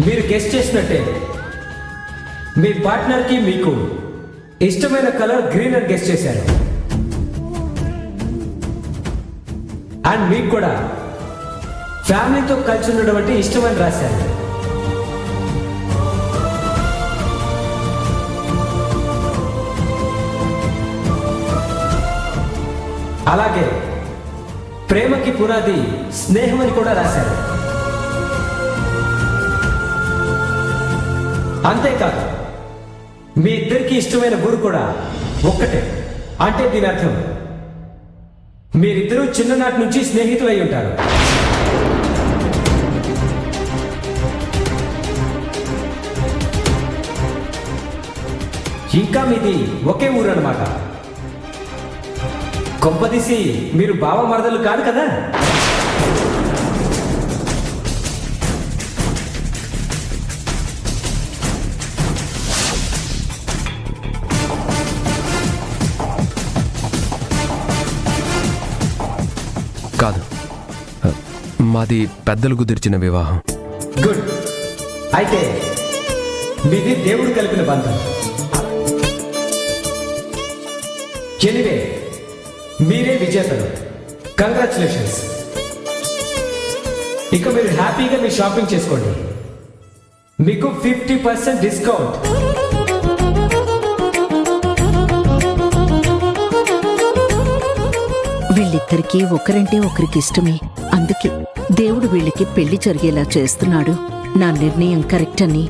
మీరు గెస్ట్ చేసినట్టే మీ పార్ట్నర్కి మీకు ఇష్టమైన కలర్ గ్రీన్ అని గెస్ట్ చేశారు. అండ్ మీకు కూడా ఫ్యామిలీతో కలిసి ఉండడం అంటే ఇష్టమని రాశారు. అలాగే ప్రేమకి పునాది స్నేహం అని కూడా రాశారు. అంతేకాదు మీ ఇద్దరికి ఇష్టమైన గురు కూడా ఒక్కటే. అంటే దీని అర్థం మీరిద్దరూ చిన్ననాటి నుంచి స్నేహితులు అయి ఉంటారు. ఇంకా మీది ఒకే ఊరు అన్నమాట. కొంపదీసి మీరు బావ మరదలు కాదు కదా? కాదు, మాది పెద్దలు కుదిర్చిన వివాహం. గుడ్. అయితే మీది దేవుడు కలిపిన బంధం. ఎనివే మీరే విజేతలు. కంగ్రాచులేషన్స్. ఇక మీరు హ్యాపీగా మీ షాపింగ్ చేసుకోండి. మీకు 50% డిస్కౌంట్. వీళ్ళిద్దరికీ ఒకరంటే ఒకరికి ఇష్టమే. అందుకే దేవుడు వీళ్ళకి పెళ్లి జరిగేలా చేస్తున్నాడు. నా నిర్ణయం కరెక్ట్ అని